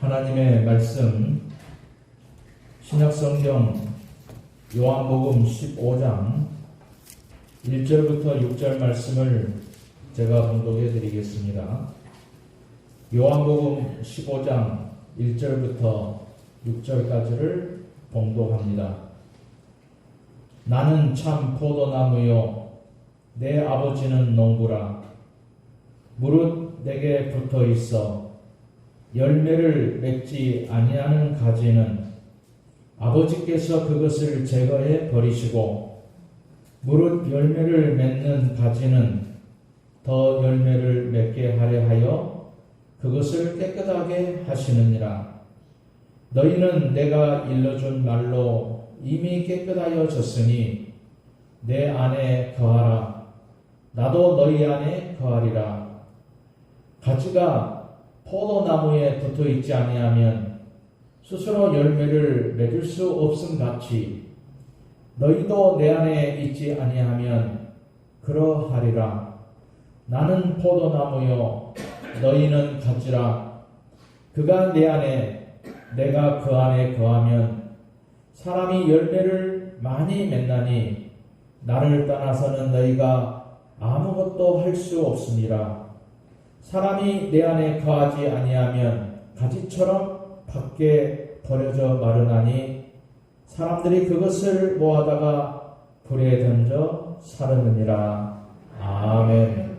하나님의 말씀 신약성경 요한복음 15장 1절부터 6절 말씀을 제가 봉독해 드리겠습니다. 요한복음 15장 1절부터 6절까지를 봉독합니다. 나는 참 포도나무요 내 아버지는 농부라. 무릇 내게 붙어 있어 열매를 맺지 아니하는 가지는 아버지께서 그것을 제거해 버리시고, 무릇 열매를 맺는 가지는 더 열매를 맺게 하려 하여 그것을 깨끗하게 하시느니라. 너희는 내가 일러준 말로 이미 깨끗하여졌으니 내 안에 거하라. 나도 너희 안에 거하리라. 가지가 포도나무에 붙어 있지 아니하면 스스로 열매를 맺을 수 없음 같이 너희도 내 안에 있지 아니하면 그러하리라. 나는 포도나무요 너희는 가지라. 그가 내 안에 내가 그 안에 거하면 사람이 열매를 많이 맺나니 나를 떠나서는 너희가 아무것도 할 수 없으니라. 사람이 내 안에 거하지 아니하면 가지처럼 밖에 버려져 마르나니 사람들이 그것을 모아다가 불에 던져 사르느니라. 아멘.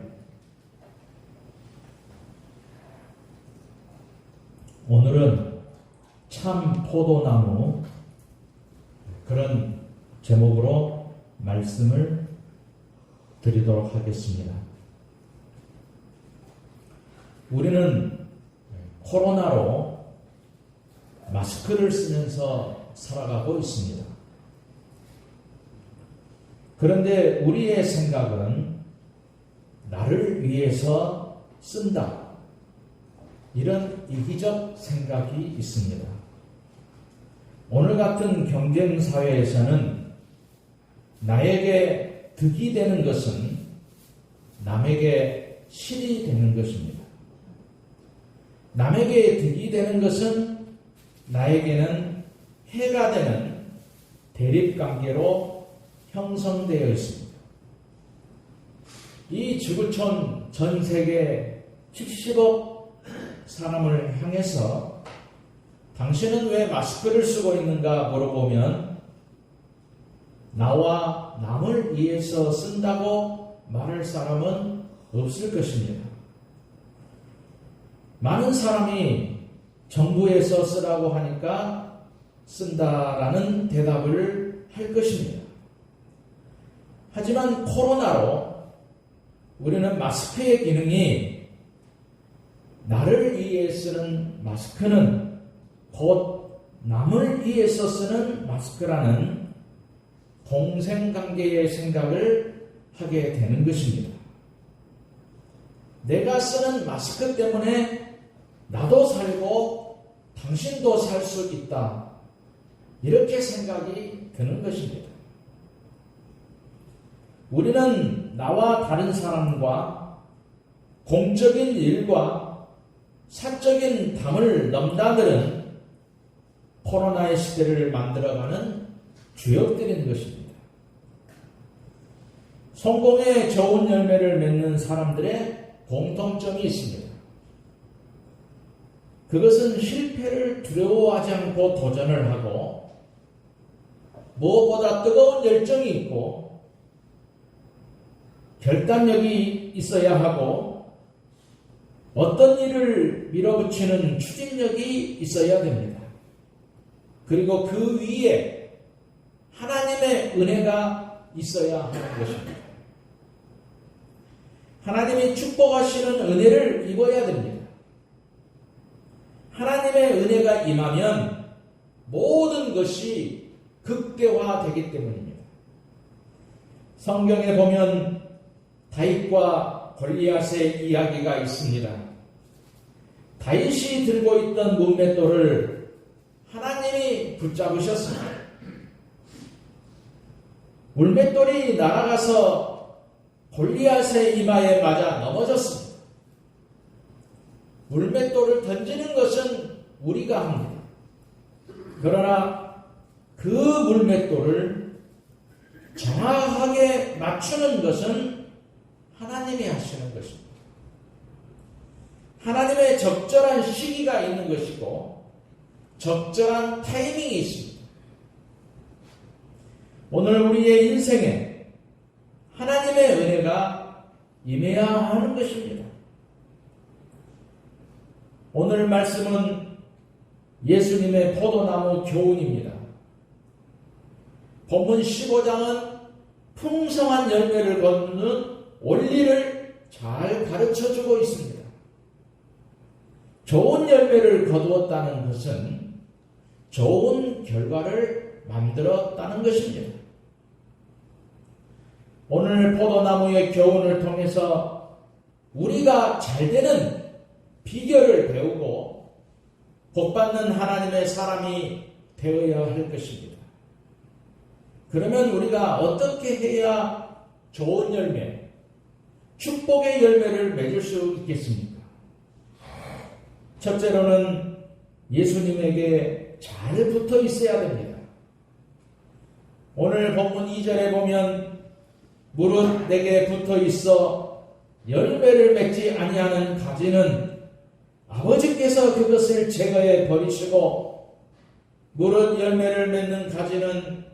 오늘은 참 포도나무, 그런 제목으로 말씀을 드리도록 하겠습니다. 우리는 코로나로 마스크를 쓰면서 살아가고 있습니다. 그런데 우리의 생각은 나를 위해서 쓴다, 이런 이기적 생각이 있습니다. 오늘 같은 경쟁 사회에서는 나에게 득이 되는 것은 남에게 실이 되는 것입니다. 남에게 득이 되는 것은 나에게는 해가 되는 대립관계로 형성되어 있습니다. 이 지구촌 전 세계 70억 사람을 향해서 당신은 왜 마스크를 쓰고 있는가 물어보면 나와 남을 위해서 쓴다고 말할 사람은 없을 것입니다. 많은 사람이 정부에서 쓰라고 하니까 쓴다라는 대답을 할 것입니다. 하지만 코로나로 우리는 마스크의 기능이 나를 위해 쓰는 마스크는 곧 남을 위해서 쓰는 마스크라는 동생관계의 생각을 하게 되는 것입니다. 내가 쓰는 마스크 때문에 나도 살고 당신도 살 수 있다, 이렇게 생각이 드는 것입니다. 우리는 나와 다른 사람과 공적인 일과 사적인 담을 넘나드는 코로나의 시대를 만들어가는 주역들인 것입니다. 성공에 좋은 열매를 맺는 사람들의 공통점이 있습니다. 그것은 실패를 두려워하지 않고 도전을 하고 무엇보다 뜨거운 열정이 있고 결단력이 있어야 하고 어떤 일을 밀어붙이는 추진력이 있어야 됩니다. 그리고 그 위에 하나님의 은혜가 있어야 하는 것입니다. 하나님이 축복하시는 은혜를 입어야 됩니다. 하나님의 은혜가 임하면 모든 것이 극대화되기 때문입니다. 성경에 보면 다윗과 골리앗의 이야기가 있습니다. 다윗이 들고 있던 문맷돌을 하나님이 붙잡으셨습니다. 물맷돌이 날아가서 골리앗의 이마에 맞아 넘어졌습니다. 물맷돌을 던지는 것은 우리가 합니다. 그러나 그 물맷돌을 정확하게 맞추는 것은 하나님이 하시는 것입니다. 하나님의 적절한 시기가 있는 것이고 적절한 타이밍이 있습니다. 오늘 우리의 인생에 하나님의 은혜가 임해야 하는 것입니다. 오늘 말씀은 예수님의 포도나무 교훈입니다. 본문 15장은 풍성한 열매를 거두는 원리를 잘 가르쳐주고 있습니다. 좋은 열매를 거두었다는 것은 좋은 결과를 만들었다는 것입니다. 오늘 포도나무의 교훈을 통해서 우리가 잘되는 비결을 배우고 복받는 하나님의 사람이 되어야 할 것입니다. 그러면 우리가 어떻게 해야 좋은 열매, 축복의 열매를 맺을 수 있겠습니까? 첫째로는 예수님에게 잘 붙어 있어야 됩니다. 오늘 본문 2절에 보면 무릇 내게 붙어 있어 열매를 맺지 아니하는 가지는 아버지께서 그것을 제거해 버리시고 무릇 열매를 맺는 가지는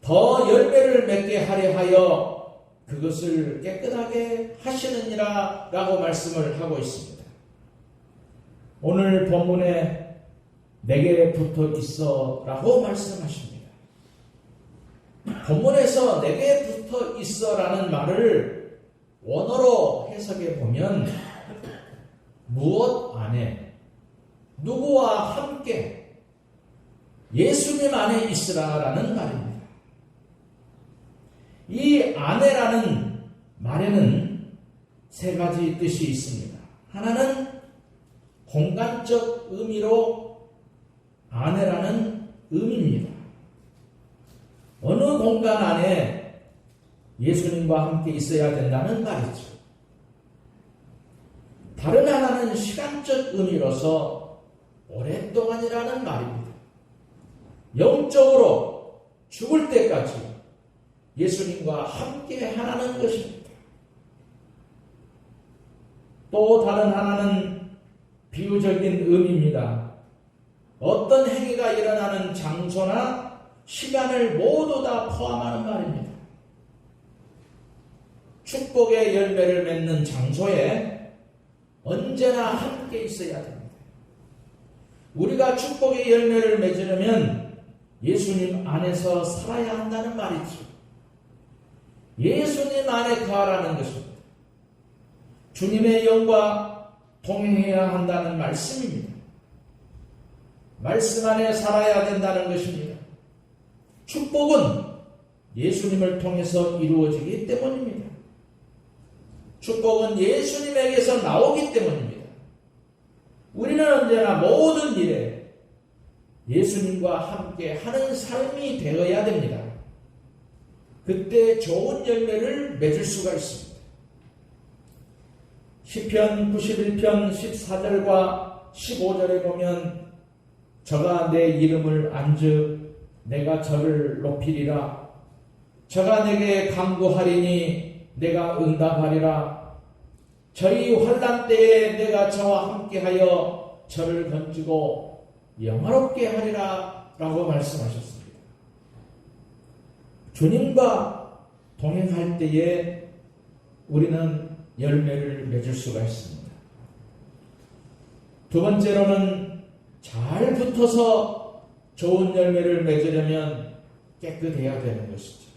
더 열매를 맺게 하려 하여 그것을 깨끗하게 하시느니라 라고 말씀을 하고 있습니다. 오늘 본문에 내게 붙어 있어 라고 말씀하십니다. 본문에서 내게 붙어 있어 라는 말을 원어로 해석해 보면 무엇 안에 누구와 함께 예수님 안에 있으라 라는 말입니다. 이 안에라는 말에는 세 가지 뜻이 있습니다. 하나는 공간적 의미로 안에라는 의미입니다. 어느 공간 안에 예수님과 함께 있어야 된다는 말이죠. 다른 하나는 시간적 의미로서 오랫동안이라는 말입니다. 영적으로 죽을 때까지 예수님과 함께 하라는 것입니다. 또 다른 하나는 비유적인 의미입니다. 어떤 행위가 일어나는 장소나 시간을 모두 다 포함하는 말입니다. 축복의 열매를 맺는 장소에 언제나 함께 있어야 됩니다. 우리가 축복의 열매를 맺으려면 예수님 안에서 살아야 한다는 말이죠. 예수님 안에 거하라는 것입니다. 주님의 영과 동행해야 한다는 말씀입니다. 말씀 안에 살아야 된다는 것입니다. 축복은 예수님을 통해서 이루어지기 때문입니다. 축복은 예수님에게서 나오기 때문입니다. 우리는 언제나 모든 일에 예수님과 함께 하는 삶이 되어야 됩니다. 그때 좋은 열매를 맺을 수가 있습니다. 시편 91편 14절과 15절에 보면 저가 내 이름을 안즉 내가 저를 높이리라. 저가 내게 간구하리니 내가 응답하리라. 저희 환난 때에 내가 저와 함께하여 저를 건지고 영화롭게 하리라 라고 말씀하셨습니다. 주님과 동행할 때에 우리는 열매를 맺을 수가 있습니다. 두 번째로는 잘 붙어서 좋은 열매를 맺으려면 깨끗해야 되는 것이죠.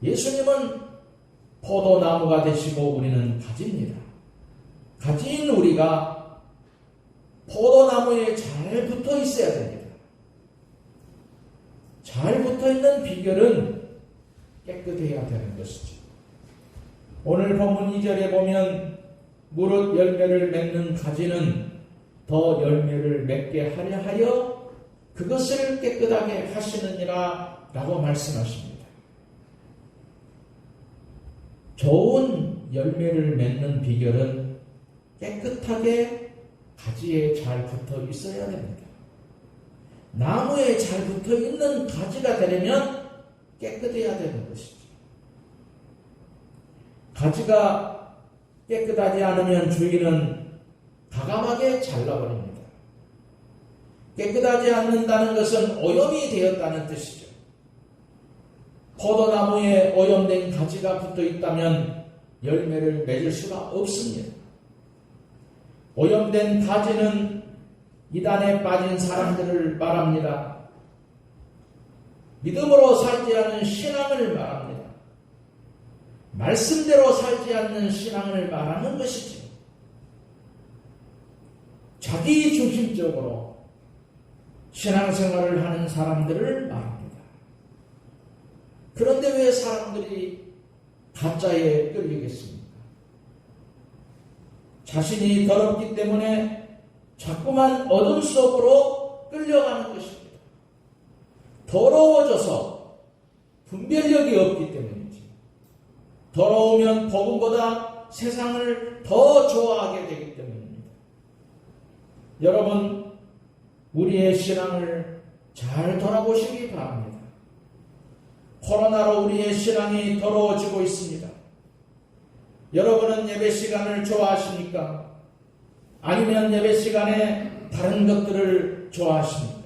예수님은 포도나무가 되시고 우리는 가지입니다. 가지인 우리가 포도나무에 잘 붙어 있어야 됩니다. 잘 붙어 있는 비결은 깨끗해야 되는 것이죠. 오늘 본문 2절에 보면 무릇 열매를 맺는 가지는 더 열매를 맺게 하려 하여 그것을 깨끗하게 하시느니라 라고 말씀하십니다. 좋은 열매를 맺는 비결은 깨끗하게 가지에 잘 붙어 있어야 됩니다. 나무에 잘 붙어 있는 가지가 되려면 깨끗해야 되는 것이죠. 가지가 깨끗하지 않으면 주인은 가감하게 잘라버립니다. 깨끗하지 않는다는 것은 오염이 되었다는 뜻이죠. 포도나무에 오염된 가지가 붙어 있다면 열매를 맺을 수가 없습니다. 오염된 가지는 이단에 빠진 사람들을 말합니다. 믿음으로 살지 않는 신앙을 말합니다. 말씀대로 살지 않는 신앙을 말하는 것이지. 자기 중심적으로 신앙생활을 하는 사람들을 말합니다. 그런데 왜 사람들이 가짜에 끌리겠습니까? 자신이 더럽기 때문에 자꾸만 어둠 속으로 끌려가는 것입니다. 더러워져서 분별력이 없기 때문이지. 더러우면 복음보다 세상을 더 좋아하게 되기 때문입니다. 여러분, 우리의 신앙을 잘 돌아보시기 바랍니다. 코로나로 우리의 신앙이 더러워지고 있습니다. 여러분은 예배 시간을 좋아하십니까? 아니면 예배 시간에 다른 것들을 좋아하십니까?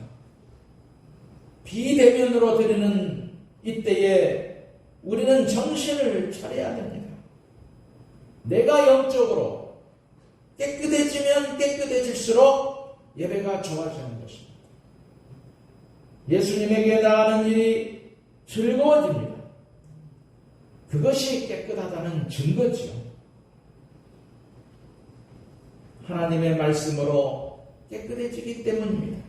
비대면으로 드리는 이때에 우리는 정신을 차려야 됩니다. 내가 영적으로 깨끗해지면 깨끗해질수록 예배가 좋아지는 것입니다. 예수님에게 나아가는 일이 즐거워집니다. 그것이 깨끗하다는 증거지요. 하나님의 말씀으로 깨끗해지기 때문입니다.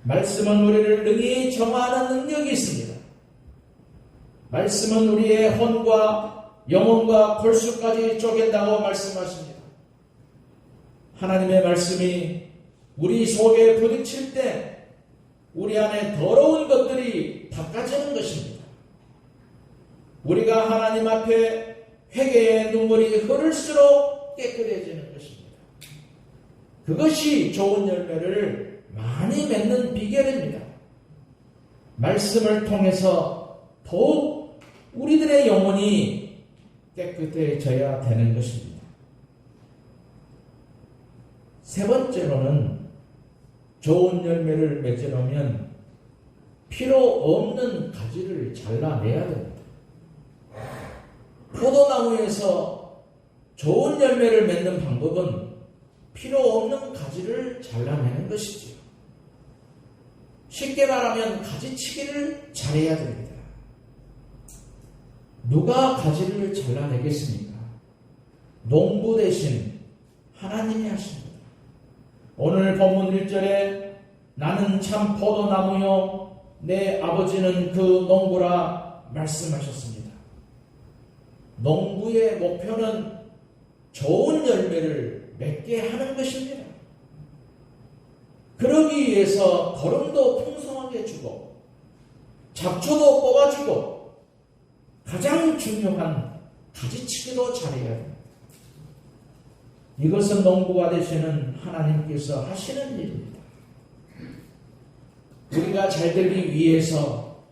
말씀은 우리를 능히 정화하는 능력이 있습니다. 말씀은 우리의 혼과 영혼과 골수까지 쪼갠다고 말씀하십니다. 하나님의 말씀이 우리 속에 부딪힐 때 우리 안에 더러운 것들이 닦아지는 것입니다. 우리가 하나님 앞에 회개의 눈물이 흐를수록 깨끗해지는 것입니다. 그것이 좋은 열매를 많이 맺는 비결입니다. 말씀을 통해서 더욱 우리들의 영혼이 깨끗해져야 되는 것입니다. 세 번째로는 좋은 열매를 맺으려면 필요 없는 가지를 잘라내야 됩니다. 포도나무에서 좋은 열매를 맺는 방법은 필요 없는 가지를 잘라내는 것이지요. 쉽게 말하면 가지치기를 잘해야 됩니다. 누가 가지를 잘라내겠습니까? 농부 대신 하나님이 하십니다. 오늘 본문 1절에 나는 참 포도나무요 내 아버지는 그 농부라 말씀하셨습니다. 농부의 목표는 좋은 열매를 맺게 하는 것입니다. 그러기 위해서 거름도 풍성하게 주고 잡초도 뽑아주고 가장 중요한 가지치기도 잘해야 합니다. 이것은 농부가 되시는 하나님께서 하시는 일입니다. 우리가 잘 되기 위해서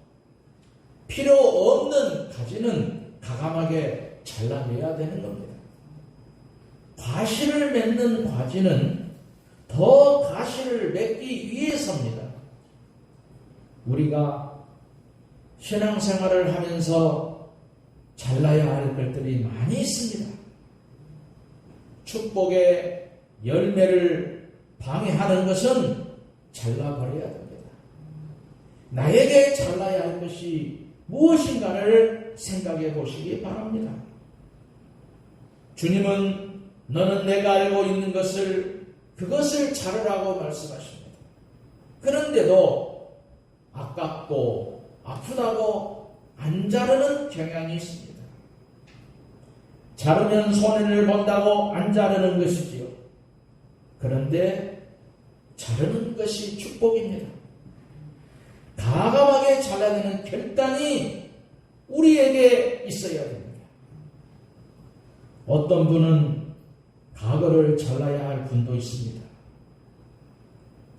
필요 없는 가지는 가감하게 잘라내야 되는 겁니다. 과실을 맺는 과지는 더 가시를 맺기 위해서입니다. 우리가 신앙생활을 하면서 잘라야 할 것들이 많이 있습니다. 축복의 열매를 방해하는 것은 잘라버려야 됩니다. 나에게 잘라야 할 것이 무엇인가를 생각해 보시기 바랍니다. 주님은 너는 내가 알고 있는 그것을 자르라고 말씀하십니다. 그런데도 아깝고 아프다고 안 자르는 경향이 있습니다. 자르면 손해를 본다고 안 자르는 것이지요. 그런데 자르는 것이 축복입니다. 가감하게 잘라내는 결단이 우리에게 있어야 됩니다. 어떤 분은 과거를 잘라야 할 분도 있습니다.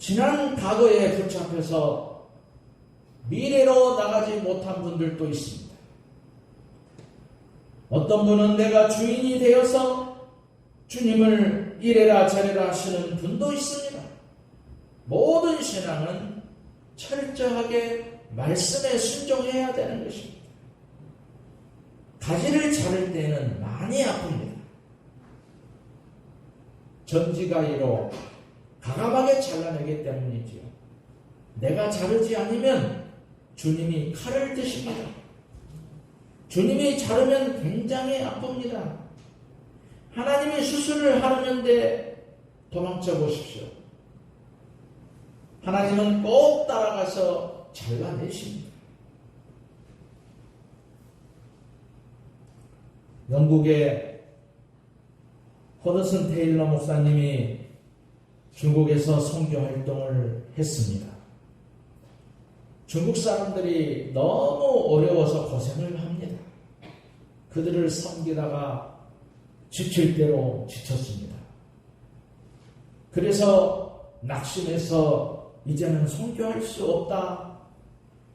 지난 과거에 붙잡혀서 미래로 나가지 못한 분들도 있습니다. 어떤 분은 내가 주인이 되어서 주님을 이래라 저래라 하시는 분도 있습니다. 모든 신앙은 철저하게 말씀에 순종해야 되는 것입니다. 가지를 자를 때는 많이 아픕니다. 전지가위로 가감하게 잘라내기 때문이지요. 내가 자르지 않으면 주님이 칼을 드십니다. 주님이 자르면 굉장히 아픕니다. 하나님이 수술을 하려는데 도망쳐 보십시오. 하나님은 꼭 따라가서 잘라내십니다. 영국의 허드슨 테일러 목사님이 중국에서 선교 활동을 했습니다. 중국 사람들이 너무 어려워서 고생을 합니다. 그들을 섬기다가 지칠 대로 지쳤습니다. 그래서 낙심해서 이제는 선교할 수 없다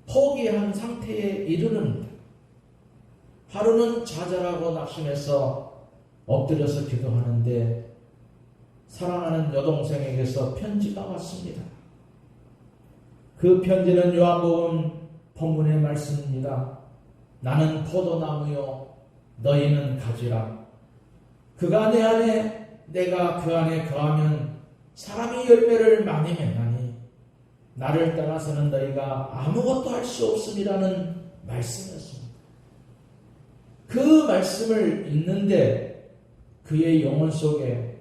포기한 상태에 이르릅니다. 하루는 좌절하고 낙심해서 엎드려서 기도하는데 사랑하는 여동생에게서 편지가 왔습니다. 그 편지는 요한복음 본문의 말씀입니다. 나는 포도나무요 너희는 가지라. 그가 내 안에 내가 그 안에 거하면 사람이 열매를 많이 맺나니 나를 떠나서는 너희가 아무것도 할 수 없음이라는 말씀이었습니다. 그 말씀을 읽는데 그의 영혼 속에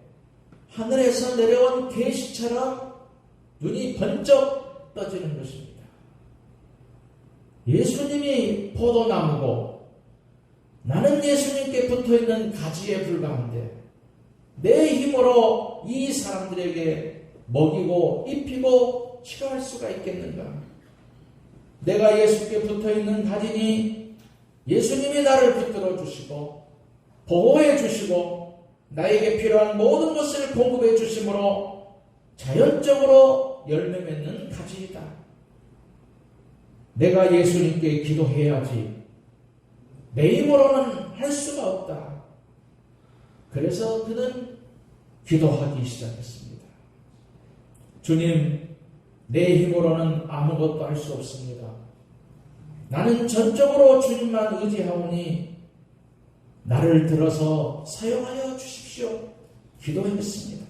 하늘에서 내려온 계시처럼 눈이 번쩍 떠지는 것입니다. 예수님이 포도나무고 나는 예수님께 붙어있는 가지에 불과한데 내 힘으로 이 사람들에게 먹이고 입히고 치료할 수가 있겠는가? 내가 예수께 붙어있는 가지니 예수님이 나를 붙들어 주시고 보호해 주시고 나에게 필요한 모든 것을 공급해 주심으로 자연적으로 열매 맺는 가지이다. 내가 예수님께 기도해야지 내 힘으로는 할 수가 없다. 그래서 그는 기도하기 시작했습니다. 주님, 내 힘으로는 아무것도 할 수 없습니다. 나는 전적으로 주님만 의지하오니 나를 들어서 사용하여 주십시오. 기도했습니다.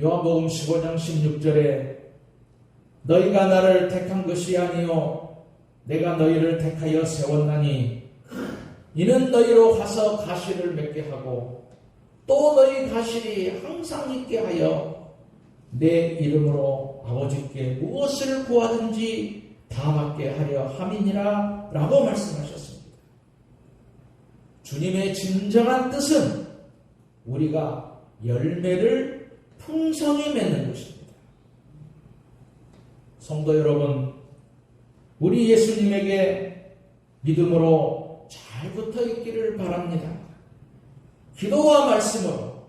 요한복음 15장 16절에 너희가 나를 택한 것이 아니요 내가 너희를 택하여 세웠나니 이는 너희로 가서 가시를 맺게 하고 또 너희 가시리 항상 있게 하여 내 이름으로 아버지께 무엇을 구하든지 다 받게 하려 함이니라 라고 말씀하셨습니다. 주님의 진정한 뜻은 우리가 열매를 풍성히 맺는 것입니다. 성도 여러분, 우리 예수님에게 믿음으로 잘 붙어 있기를 바랍니다. 기도와 말씀으로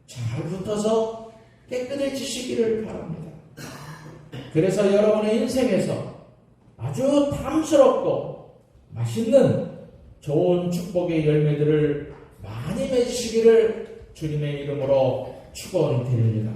잘 붙어서 깨끗해지시기를 바랍니다. 그래서 여러분의 인생에서 아주 탐스럽고 맛있는 좋은 축복의 열매들을 많이 맺으시기를 주님의 이름으로 축원드립니다.